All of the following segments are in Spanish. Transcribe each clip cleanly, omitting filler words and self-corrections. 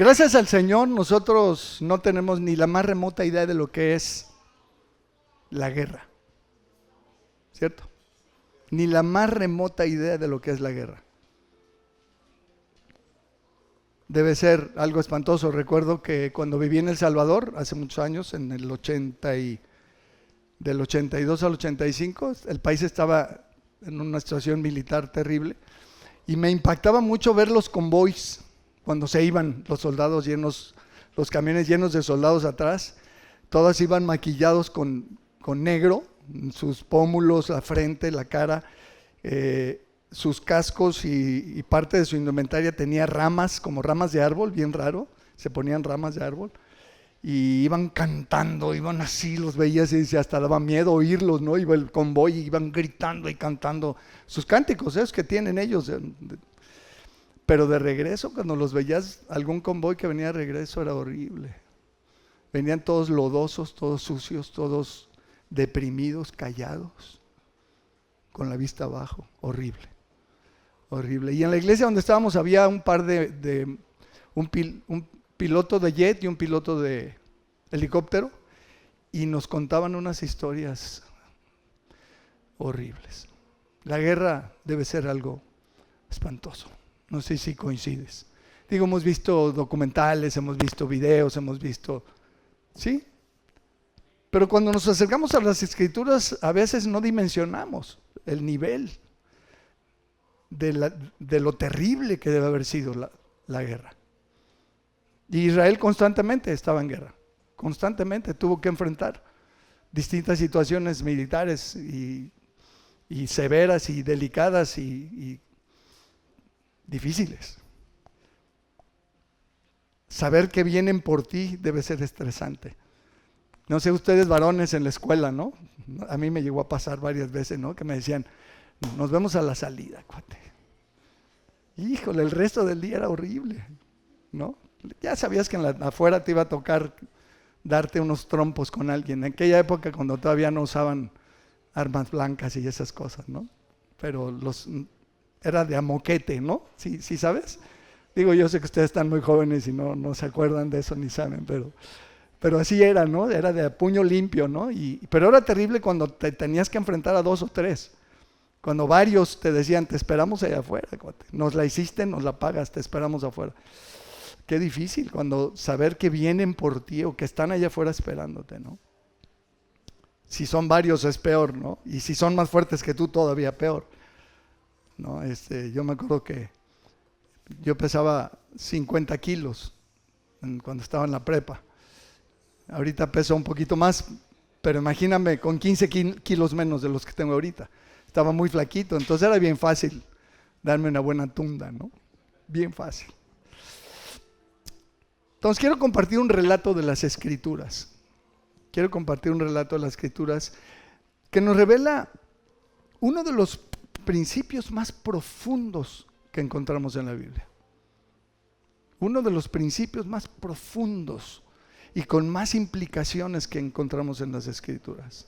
Gracias al Señor, nosotros no tenemos ni la más remota idea de lo que es la guerra, ¿cierto? Ni la más remota idea de lo que es la guerra. Debe ser algo espantoso. Recuerdo que cuando viví en El Salvador, hace muchos años, en el del 82 al 85, el país estaba en una situación militar terrible y me impactaba mucho ver los convoys cuando se iban los soldados llenos, los camiones llenos de soldados atrás. Todos iban maquillados con negro, sus pómulos, la frente, la cara, sus cascos y parte de su indumentaria tenía ramas, como ramas de árbol, bien raro, se ponían ramas de árbol y iban cantando, iban así, los veías y hasta daba miedo oírlos, ¿no? Iba el convoy y iban gritando y cantando sus cánticos, esos que tienen ellos. Pero de regreso, cuando los veías, algún convoy que venía de regreso era horrible. Venían todos lodosos, todos sucios, todos deprimidos, callados, con la vista abajo, horrible, horrible. Y en la iglesia donde estábamos había un par un piloto de jet y un piloto de helicóptero, y nos contaban unas historias horribles. La guerra debe ser algo espantoso. No sé si coincides. Digo, hemos visto documentales, hemos visto videos, hemos visto... ¿Sí? Pero cuando nos acercamos a las Escrituras, a veces no dimensionamos el nivel de lo terrible que debe haber sido la guerra. Y Israel constantemente estaba en guerra. Constantemente tuvo que enfrentar distintas situaciones militares y severas y delicadas y difíciles. Saber que vienen por ti debe ser estresante. No sé, ustedes varones en la escuela, ¿no? A mí me llegó a pasar varias veces, ¿no? Que me decían, nos vemos a la salida, cuate. Híjole, el resto del día era horrible, ¿no? Ya sabías que afuera te iba a tocar darte unos trompos con alguien. En aquella época cuando todavía no usaban armas blancas y esas cosas, ¿no? Pero era de a moquete, ¿no? ¿Sí sabes? Digo, yo sé que ustedes están muy jóvenes y no se acuerdan de eso ni saben, pero así era, ¿no? Era de puño limpio, ¿no? Pero era terrible cuando te tenías que enfrentar a 2 o 3. Cuando varios te decían, te esperamos allá afuera, cuate. Nos la hiciste, nos la pagas, te esperamos afuera. Qué difícil cuando saber que vienen por ti o que están allá afuera esperándote, ¿no? Si son varios es peor, ¿no? Y si son más fuertes que tú, todavía peor, ¿no? Yo me acuerdo que yo pesaba 50 kilos cuando estaba en la prepa. Ahorita peso un poquito más, pero imagíname con 15 kilos menos de los que tengo ahorita. Estaba muy flaquito, entonces era bien fácil darme una buena tunda, ¿no? Bien fácil. Entonces quiero compartir un relato de las Escrituras. Quiero compartir un relato de las Escrituras que nos revela uno de los principios más profundos que encontramos en la Biblia. Uno de los principios más profundos y con más implicaciones que encontramos en las Escrituras.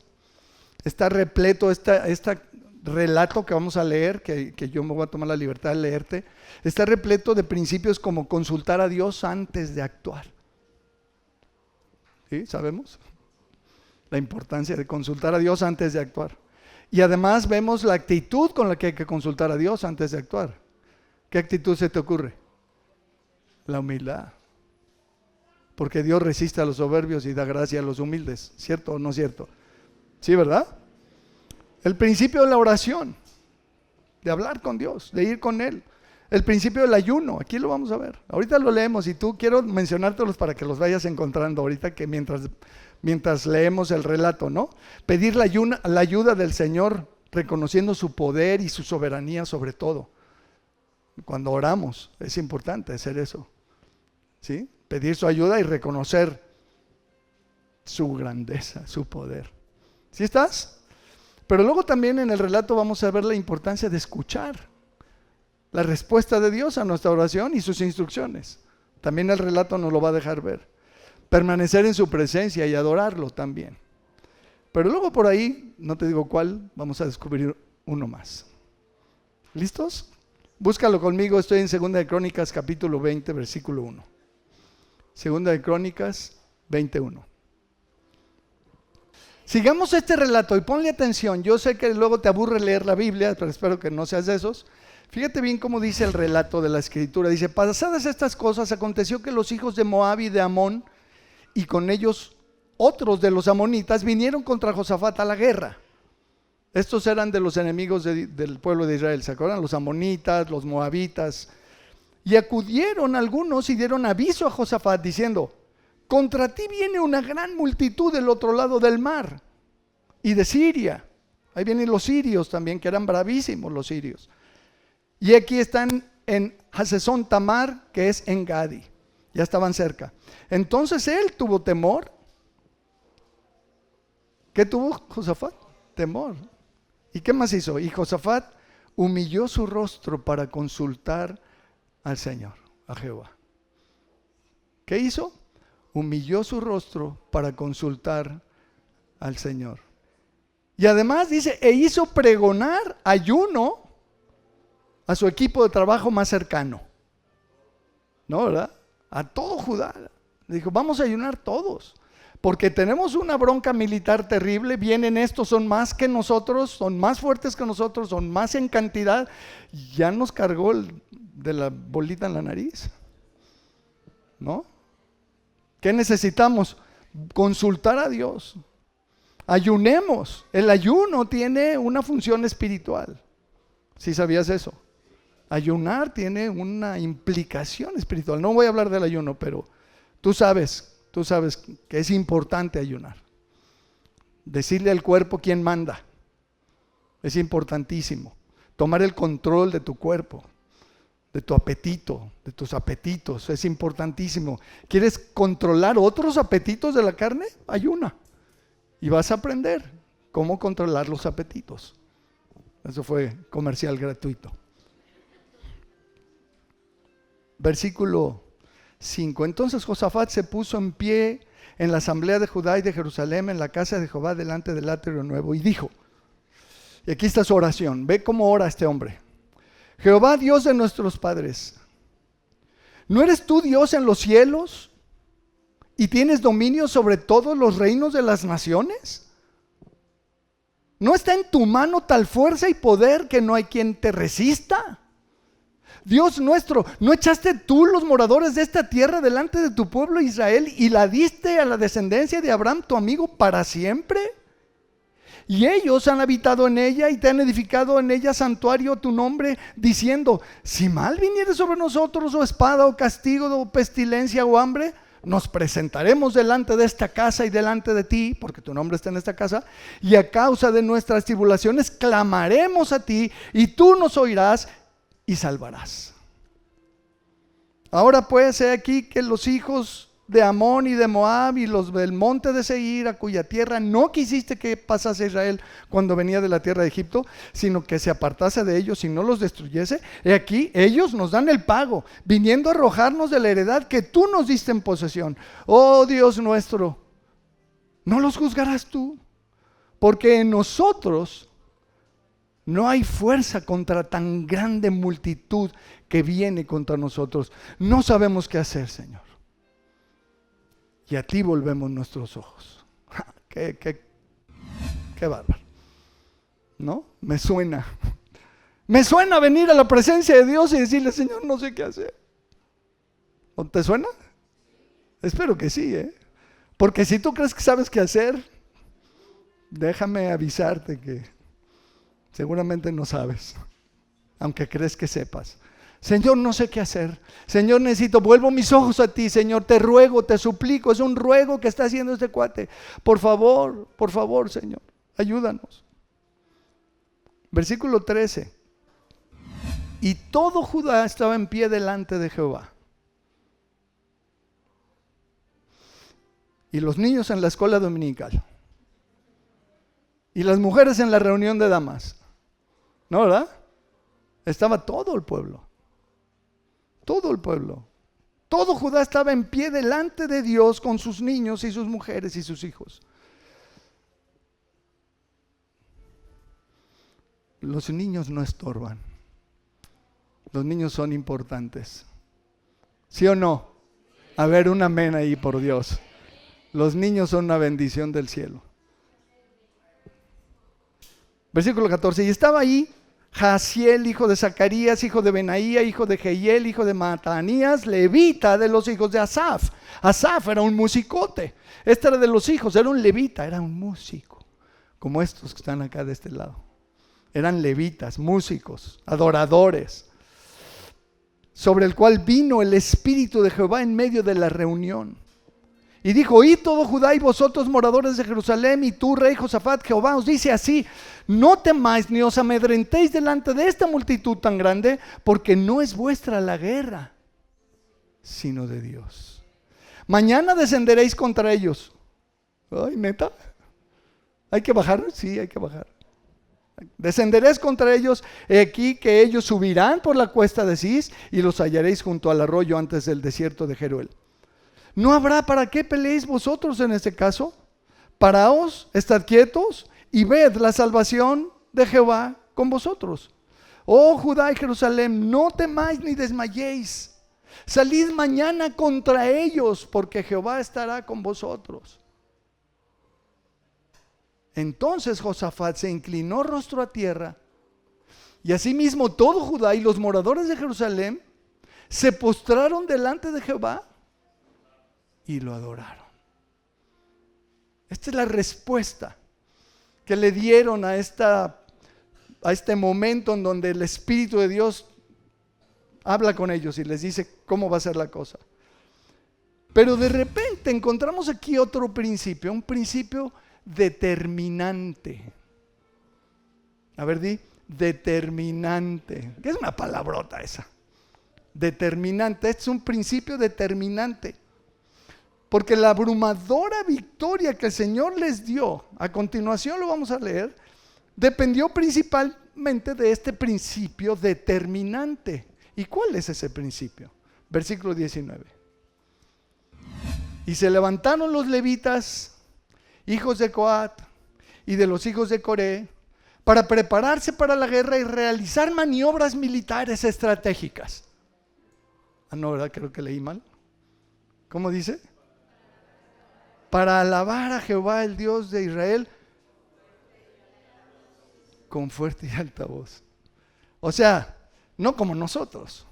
Está repleto este relato que vamos a leer, que yo me voy a tomar la libertad de leerte, está repleto de principios como consultar a Dios antes de actuar. ¿Sí? ¿Sabemos? La importancia de consultar a Dios antes de actuar. Y además vemos la actitud con la que hay que consultar a Dios antes de actuar. ¿Qué actitud se te ocurre? La humildad. Porque Dios resiste a los soberbios y da gracia a los humildes. ¿Cierto o no cierto? Sí, ¿verdad? El principio de la oración, de hablar con Dios, de ir con Él. El principio del ayuno, aquí lo vamos a ver. Ahorita lo leemos y tú quiero mencionártelos para que los vayas encontrando ahorita que mientras leemos el relato, ¿no? Pedir la ayuda del Señor, reconociendo su poder y su soberanía sobre todo. Cuando oramos es importante hacer eso, ¿sí? Pedir su ayuda y reconocer su grandeza, su poder. ¿Sí estás? Pero luego también en el relato vamos a ver la importancia de escuchar la respuesta de Dios a nuestra oración y sus instrucciones. También el relato nos lo va a dejar ver. Permanecer en su presencia y adorarlo también. Pero luego por ahí, no te digo cuál, vamos a descubrir uno más. ¿Listos? Búscalo conmigo, estoy en 2 de Crónicas capítulo 20, versículo 1. Segunda de Crónicas 21. Sigamos este relato y ponle atención. Yo sé que luego te aburre leer la Biblia, pero espero que no seas de esos. Fíjate bien cómo dice el relato de la Escritura. Dice, pasadas estas cosas, aconteció que los hijos de Moab y de Amón, y con ellos otros de los amonitas, vinieron contra Josafat a la guerra. Estos eran de los enemigos del pueblo de Israel, ¿se acuerdan? Los amonitas, los moabitas. Y acudieron algunos y dieron aviso a Josafat diciendo, contra ti viene una gran multitud del otro lado del mar y de Siria. Ahí vienen los sirios también, que eran bravísimos los sirios. Y aquí están en Hasezón Tamar, que es en Gadi. Ya estaban cerca. Entonces él tuvo temor. ¿Qué tuvo Josafat? Temor. ¿Y qué más hizo? Y Josafat humilló su rostro para consultar al Señor, a Jehová. ¿Qué hizo? Humilló su rostro para consultar al Señor. Y además dice, e hizo pregonar ayuno a su equipo de trabajo más cercano. ¿No, verdad? A todo Judá. Dijo, vamos a ayunar todos, porque tenemos una bronca militar terrible. Vienen estos, son más que nosotros, son más fuertes que nosotros, son más en cantidad. Ya nos cargó de la bolita en la nariz, ¿no? ¿Qué necesitamos? Consultar a Dios. Ayunemos. El ayuno tiene una función espiritual. ¿Sí sabías eso? Ayunar tiene una implicación espiritual. No voy a hablar del ayuno, pero tú sabes que es importante ayunar. Decirle al cuerpo quién manda. Es importantísimo. Tomar el control de tu cuerpo, de tu apetito, de tus apetitos. Es importantísimo. ¿Quieres controlar otros apetitos de la carne? Ayuna. Y vas a aprender cómo controlar los apetitos. Eso fue comercial gratuito. Versículo 5. Entonces Josafat se puso en pie en la asamblea de Judá y de Jerusalén, en la casa de Jehová, delante del átrio nuevo, y dijo, y aquí está su oración, ve cómo ora este hombre: Jehová, Dios de nuestros padres, ¿no eres tú Dios en los cielos y tienes dominio sobre todos los reinos de las naciones? ¿No está en tu mano tal fuerza y poder que no hay quien te resista? Dios nuestro, ¿no echaste tú los moradores de esta tierra delante de tu pueblo Israel y la diste a la descendencia de Abraham, tu amigo, para siempre? Y ellos han habitado en ella y te han edificado en ella santuario a tu nombre, diciendo, si mal viniere sobre nosotros, o espada, o castigo, o pestilencia, o hambre, nos presentaremos delante de esta casa y delante de ti, porque tu nombre está en esta casa, y a causa de nuestras tribulaciones clamaremos a ti, y tú nos oirás y salvarás. Ahora pues, he aquí que los hijos de Amón y de Moab y los del monte de Seir, a cuya tierra no quisiste que pasase Israel cuando venía de la tierra de Egipto, sino que se apartase de ellos y no los destruyese, he aquí ellos nos dan el pago, viniendo a arrojarnos de la heredad que tú nos diste en posesión. Oh Dios nuestro, ¿no los juzgarás tú? Porque en nosotros no hay fuerza contra tan grande multitud que viene contra nosotros. No sabemos qué hacer, Señor. Y a ti volvemos nuestros ojos. Qué bárbaro. ¿No? Me suena venir a la presencia de Dios y decirle, Señor, no sé qué hacer. ¿O te suena? Espero que sí, ¿eh? Porque si tú crees que sabes qué hacer, déjame avisarte que seguramente no sabes, aunque crees que sepas. Señor, no sé qué hacer. Señor, vuelvo mis ojos a ti. Señor, te ruego, te suplico. Es un ruego que está haciendo este cuate. Por favor, Señor, ayúdanos. Versículo 13. Y todo Judá estaba en pie delante de Jehová. Y los niños en la escuela dominical. Y las mujeres en la reunión de damas. ¿No, verdad? Estaba todo el pueblo. Todo el pueblo. Todo Judá estaba en pie delante de Dios con sus niños y sus mujeres y sus hijos. Los niños no estorban. Los niños son importantes. ¿Sí o no? A ver, un amén ahí, por Dios. Los niños son una bendición del cielo. Versículo 14. Y estaba ahí Jaasiel, hijo de Zacarías, hijo de Benaía, hijo de Jehiel, hijo de Matanías, levita de los hijos de Asaf. Asaf era un musicote. Este era de los hijos, era un levita, era un músico. Como estos que están acá de este lado. Eran levitas, músicos, adoradores. Sobre el cual vino el Espíritu de Jehová en medio de la reunión. Y dijo: oíd todo Judá y vosotros moradores de Jerusalén, y tú, rey Josafat, Jehová os dice así: no temáis ni os amedrentéis delante de esta multitud tan grande, porque no es vuestra la guerra, sino de Dios. Mañana descenderéis contra ellos. Ay, neta, ¿hay que bajar? Sí, hay que bajar. Descenderéis contra ellos, he aquí que ellos subirán por la cuesta de Cis, y los hallaréis junto al arroyo antes del desierto de Jeruel. No habrá para qué peleéis vosotros en este caso. Paraos, estad quietos y ved la salvación de Jehová con vosotros. Oh Judá y Jerusalén, no temáis ni desmayéis. Salid mañana contra ellos, porque Jehová estará con vosotros. Entonces Josafat se inclinó rostro a tierra, y asimismo todo Judá y los moradores de Jerusalén se postraron delante de Jehová y lo adoraron. Esta es la respuesta que le dieron a este momento en donde el Espíritu de Dios habla con ellos y les dice cómo va a ser la cosa. Pero de repente encontramos aquí otro principio, un principio determinante. A ver, di, determinante. ¿Qué es una palabrota esa? Determinante, este es un principio determinante. Porque la abrumadora victoria que el Señor les dio, a continuación lo vamos a leer, dependió principalmente de este principio determinante. ¿Y cuál es ese principio? Versículo 19. Y se levantaron los levitas, hijos de Coat y de los hijos de Coré, para prepararse para la guerra y realizar maniobras militares estratégicas. Ah, no, ¿verdad? Creo que leí mal. ¿Cómo dice? Para alabar a Jehová, el Dios de Israel, con fuerte y alta voz. O sea, no como nosotros.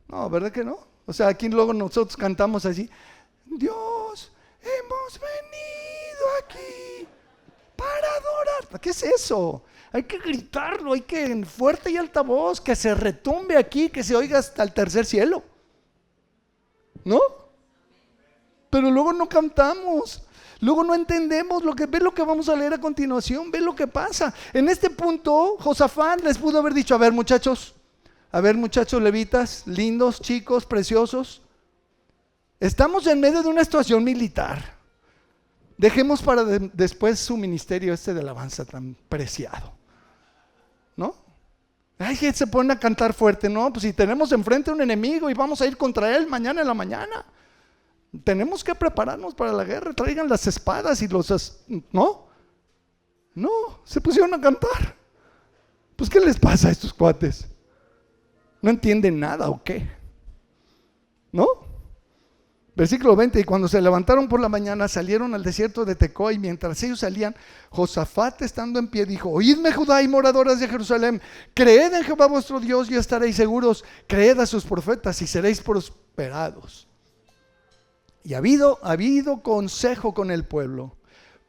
No, ¿verdad que no? O sea, aquí luego nosotros cantamos así: Dios, hemos venido aquí para adorar. ¿Qué es eso? Hay que gritarlo, hay que en fuerte y alta voz, que se retumbe aquí, que se oiga hasta el tercer cielo. ¿No? Pero luego no cantamos, luego no entendemos ve lo que vamos a leer a continuación, ve lo que pasa. En este punto, Josafat les pudo haber dicho: a ver muchachos levitas, lindos, chicos, preciosos, estamos en medio de una situación militar. Dejemos para después su ministerio de alabanza tan preciado, ¿no? Ay, se ponen a cantar fuerte, ¿no? Pues si tenemos enfrente un enemigo y vamos a ir contra él mañana en la mañana, tenemos que prepararnos para la guerra. Traigan las espadas y No, se pusieron a cantar. Pues ¿qué les pasa a estos cuates? ¿No entienden nada o qué? ¿No? Versículo 20. Y cuando se levantaron por la mañana, salieron al desierto de Tecoa, y mientras ellos salían, Josafat, estando en pie, dijo: oídme Judá y moradores de Jerusalén, creed en Jehová vuestro Dios y estaréis seguros, creed a sus profetas y seréis prosperados. Y ha habido consejo con el pueblo.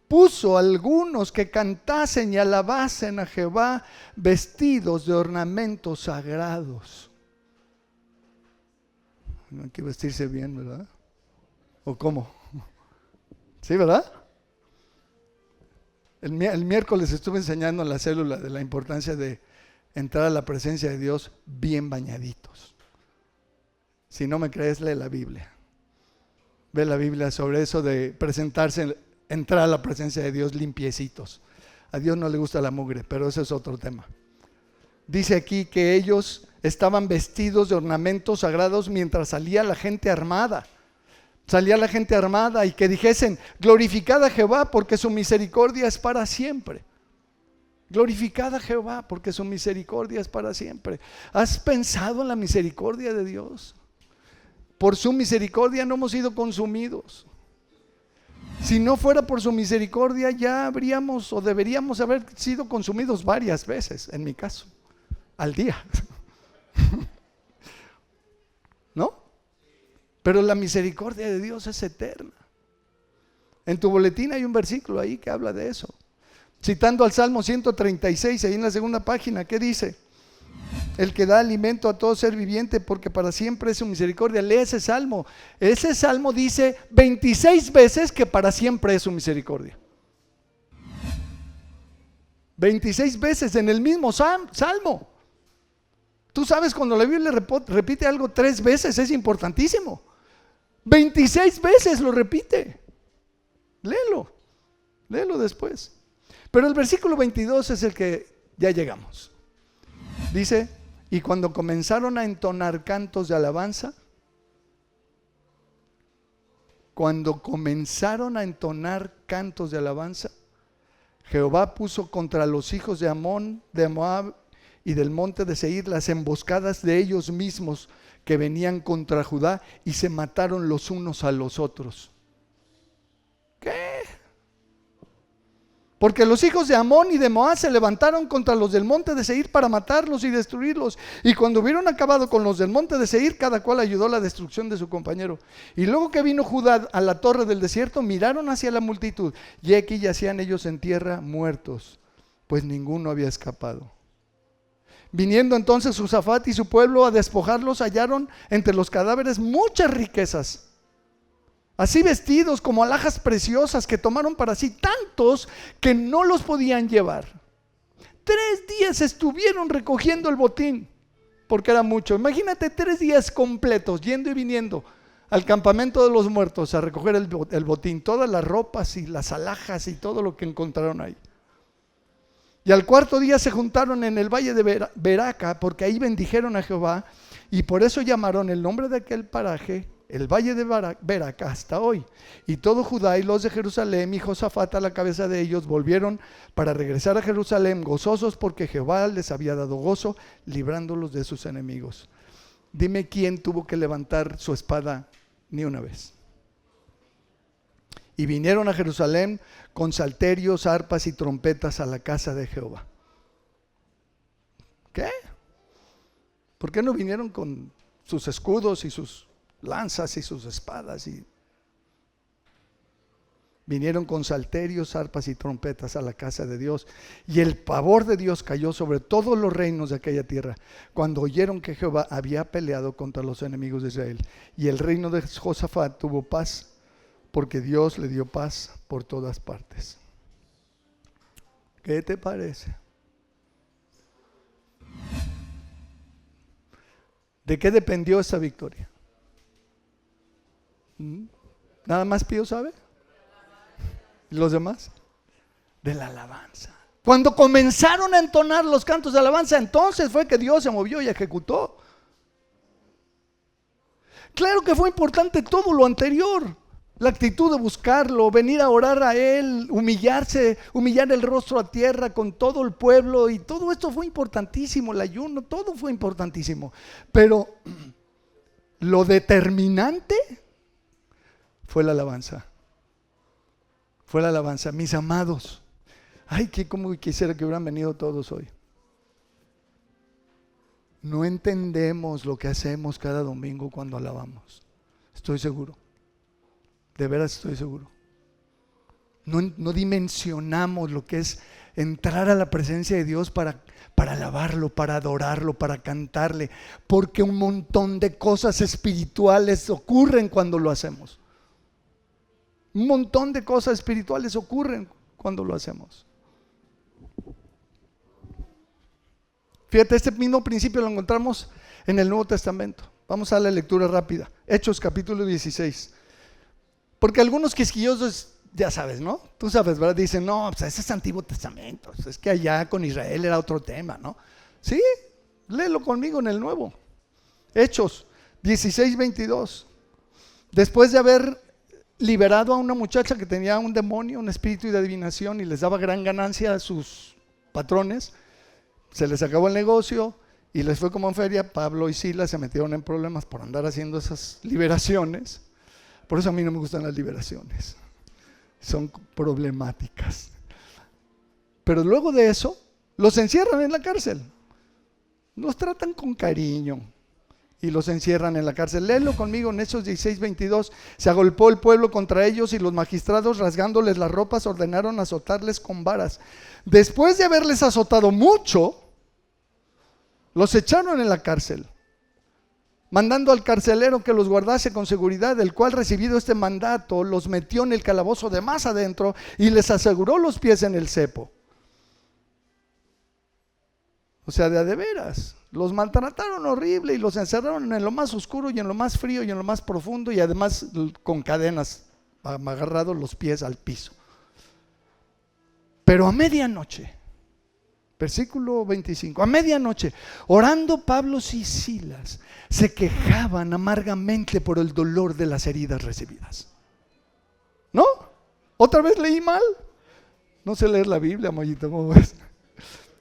Puso algunos que cantasen y alabasen a Jehová vestidos de ornamentos sagrados. No hay que vestirse bien, ¿verdad? ¿O cómo? ¿Sí, verdad? El miércoles estuve enseñando en la célula de la importancia de entrar a la presencia de Dios bien bañaditos. Si no me crees, lee la Biblia. Ve la Biblia sobre eso de presentarse, entrar a la presencia de Dios limpiecitos. A Dios no le gusta la mugre, pero ese es otro tema. Dice aquí que ellos estaban vestidos de ornamentos sagrados mientras salía la gente armada. Salía la gente armada y que dijesen: glorificad a Jehová porque su misericordia es para siempre. Glorificad a Jehová porque su misericordia es para siempre. ¿Has pensado en la misericordia de Dios? Por su misericordia no hemos sido consumidos. Si no fuera por su misericordia, ya habríamos o deberíamos haber sido consumidos varias veces, en mi caso, al día. ¿No? Pero la misericordia de Dios es eterna. En tu boletín hay un versículo ahí que habla de eso. Citando al Salmo 136, ahí en la segunda página, ¿qué dice? El que da alimento a todo ser viviente, porque para siempre es su misericordia. Lee ese salmo. Ese salmo dice 26 veces que para siempre es su misericordia. 26 veces en el mismo salmo. Tú sabes, cuando la Biblia repite algo 3 veces es importantísimo. 26 veces lo repite. Léelo después. Pero el versículo 22 es el que ya llegamos. Dice: y cuando comenzaron a entonar cantos de alabanza, Jehová puso contra los hijos de Amón, de Moab y del monte de Seir las emboscadas de ellos mismos que venían contra Judá, y se mataron los unos a los otros. ¿Qué? Porque los hijos de Amón y de Moab se levantaron contra los del monte de Seir para matarlos y destruirlos. Y cuando hubieron acabado con los del monte de Seir, cada cual ayudó a la destrucción de su compañero. Y luego que vino Judá a la torre del desierto, miraron hacia la multitud, y aquí yacían ellos en tierra muertos, pues ninguno había escapado. Viniendo entonces Josafat y su pueblo a despojarlos, hallaron entre los cadáveres muchas riquezas, así vestidos como alhajas preciosas, que tomaron para sí tantos que no los podían llevar. 3 días estuvieron recogiendo el botín, porque era mucho. Imagínate 3 días completos yendo y viniendo al campamento de los muertos a recoger el botín, todas las ropas y las alhajas y todo lo que encontraron ahí. Y al 4.º día se juntaron en el valle de Beraca, porque ahí bendijeron a Jehová, y por eso llamaron el nombre de aquel paraje el valle de Beraca hasta hoy. Y todo Judá y los de Jerusalén y Josafat a la cabeza de ellos volvieron para regresar a Jerusalén gozosos, porque Jehová les había dado gozo librándolos de sus enemigos. Dime quién tuvo que levantar su espada ni una vez. Y vinieron a Jerusalén con salterios, arpas y trompetas a la casa de Jehová. ¿Qué? ¿Por qué no vinieron con sus escudos y sus lanzas y sus espadas? Y vinieron con salterios, arpas y trompetas a la casa de Dios. Y el pavor de Dios cayó sobre todos los reinos de aquella tierra, cuando oyeron que Jehová había peleado contra los enemigos de Israel. Y el reino de Josafat tuvo paz, porque Dios le dio paz por todas partes. ¿Qué te parece? ¿De qué dependió esa victoria? ¿Nada más Pío sabe? ¿Y los demás? De la alabanza. Cuando comenzaron a entonar los cantos de alabanza, entonces fue que Dios se movió y ejecutó. Claro que fue importante todo lo anterior. La actitud de buscarlo, venir a orar a Él, humillarse, humillar el rostro a tierra con todo el pueblo, y todo esto fue importantísimo, el ayuno, todo fue importantísimo. Pero lo determinante fue la alabanza. Fue la alabanza. Mis amados, ay, que como quisiera que hubieran venido todos hoy. No entendemos lo que hacemos cada domingo cuando alabamos. Estoy seguro. De veras estoy seguro. No dimensionamos lo que es entrar a la presencia de Dios para alabarlo, para adorarlo, para cantarle, porque un montón de cosas espirituales ocurren cuando lo hacemos. Un montón de cosas espirituales ocurren cuando lo hacemos. Fíjate, este mismo principio lo encontramos en el Nuevo Testamento. Vamos a la lectura rápida. Hechos capítulo 16. Porque algunos quisquillosos, ya sabes, ¿no? Tú sabes, ¿verdad? Dicen, no, pues ese es Antiguo Testamento. Es que allá con Israel era otro tema, ¿no? Sí, léelo conmigo en el Nuevo. Hechos 16:22. Después de haber liberado a una muchacha que tenía un demonio, un espíritu de adivinación, y les daba gran ganancia a sus patrones, se les acabó el negocio Y les fue como en feria. Pablo y Silas se metieron en problemas por andar haciendo esas liberaciones. Por eso a mí no me gustan las liberaciones, son problemáticas. Pero luego de eso, los encierran en la cárcel. Los tratan con cariño y los encierran en la cárcel. Léelo conmigo en Hechos 16:22. Se agolpó el pueblo contra ellos y los magistrados, rasgándoles las ropas, ordenaron azotarles con varas. Después de haberles azotado mucho, los echaron en la cárcel, mandando al carcelero que los guardase con seguridad, el cual, recibido este mandato, los metió en el calabozo de más adentro y les aseguró los pies en el cepo. O sea, de a de veras, los maltrataron horrible y los encerraron en lo más oscuro y en lo más frío y en lo más profundo, y además con cadenas, agarrados los pies al piso. Pero a medianoche, versículo 25, a medianoche, orando Pablo y Silas, se quejaban amargamente por el dolor de las heridas recibidas. ¿No? ¿Otra vez leí mal? No sé leer la Biblia, Mollito, ¿cómo ves?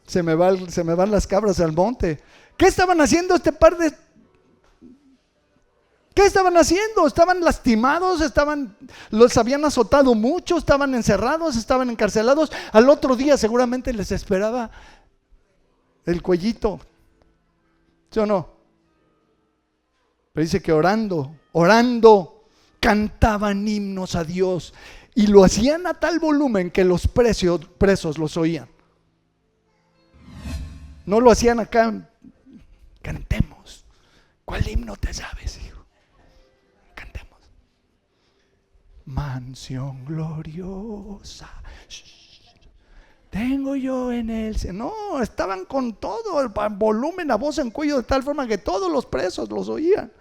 Se me van las cabras al monte. ¿Qué estaban haciendo este par de... ¿Qué estaban haciendo? Estaban lastimados, los habían azotado mucho, estaban encerrados, estaban encarcelados. Al otro día seguramente les esperaba el cuellito, ¿sí o no? Pero dice que orando, cantaban himnos a Dios, y lo hacían a tal volumen que los presos los oían. No lo hacían acá, cantemos. ¿Cuál himno te sabes, hijo? Cantemos. Mansión gloriosa, tengo yo en él. No, estaban con todo el volumen, la voz en cuello, de tal forma que todos los presos los oían.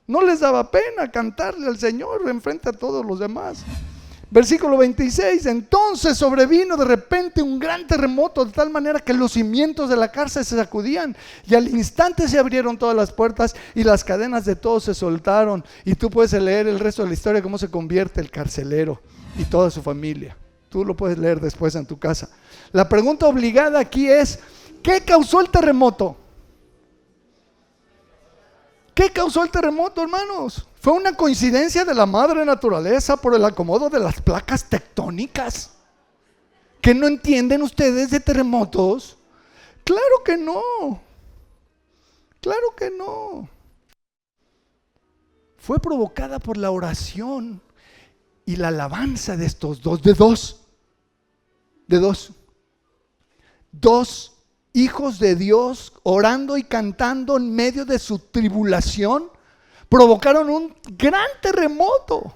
No les daba pena cantarle al Señor enfrente a todos los demás. Versículo 26, entonces sobrevino de repente un gran terremoto, de tal manera que los cimientos de la cárcel se sacudían, y al instante se abrieron todas las puertas y las cadenas de todos se soltaron. Y tú puedes leer el resto de la historia, cómo se convierte el carcelero y toda su familia. Tú lo puedes leer después en tu casa. La pregunta obligada aquí es, ¿qué causó el terremoto? ¿Qué causó el terremoto, hermanos? ¿Fue una coincidencia de la madre naturaleza por el acomodo de las placas tectónicas? ¿Que no entienden ustedes de terremotos? Claro que no. Claro que no. Fue provocada por la oración y la alabanza de estos dos hijos de Dios, orando y cantando en medio de su tribulación, provocaron un gran terremoto,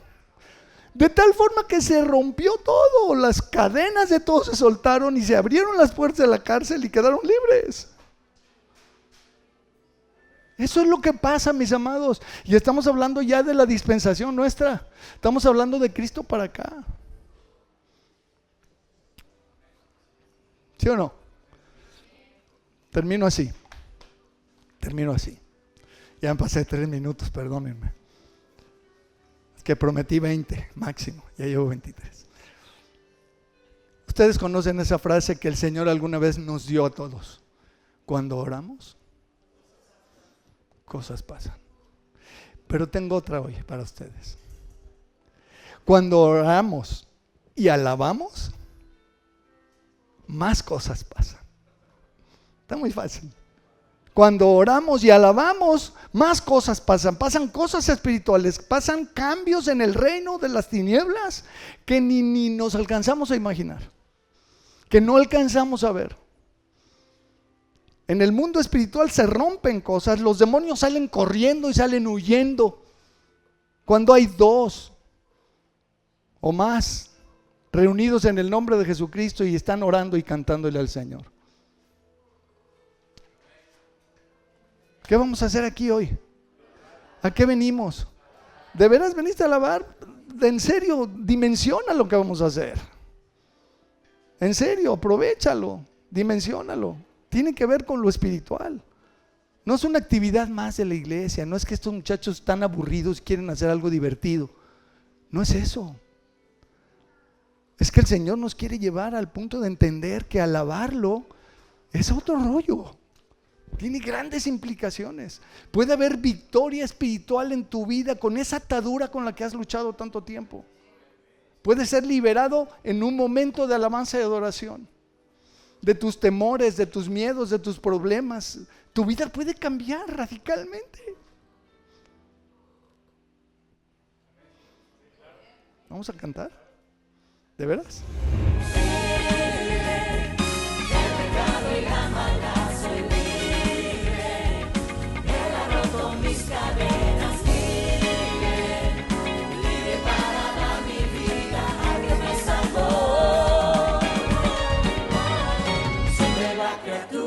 de tal forma que se rompió todo, las cadenas de todos se soltaron y se abrieron las puertas de la cárcel y quedaron libres. Eso es lo que pasa, mis amados, y estamos hablando ya de la dispensación nuestra, estamos hablando de Cristo para acá. ¿Sí o no? Termino así. Ya me pasé 3 minutos, perdónenme. Es que prometí 20 máximo, ya llevo 23. Ustedes conocen esa frase que el Señor alguna vez nos dio a todos. Cuando oramos, cosas pasan. Pero tengo otra hoy para ustedes. Cuando oramos y alabamos, más cosas pasan. Está muy fácil. Cuando oramos y alabamos, más cosas pasan. Pasan cosas espirituales, pasan cambios en el reino de las tinieblas que ni nos alcanzamos a imaginar, que no alcanzamos a ver. En el mundo espiritual se rompen cosas, los demonios salen corriendo y salen huyendo. Cuando hay 2 o más reunidos en el nombre de Jesucristo y están orando y cantándole al Señor. ¿Qué vamos a hacer aquí hoy? ¿A qué venimos? ¿De veras veniste a alabar? En serio, dimensiona lo que vamos a hacer. En serio, aprovéchalo, dimensiónalo. Tiene que ver con lo espiritual. No es una actividad más de la iglesia. No es que estos muchachos están aburridos y quieren hacer algo divertido. No es eso. Es que el Señor nos quiere llevar al punto de entender que alabarlo es otro rollo. Tiene grandes implicaciones. Puede haber victoria espiritual en tu vida con esa atadura con la que has luchado tanto tiempo. Puedes ser liberado en un momento de alabanza y adoración. De tus temores, de tus miedos, de tus problemas. Tu vida puede cambiar radicalmente. ¿Vamos a cantar? ¿De veras? Criatura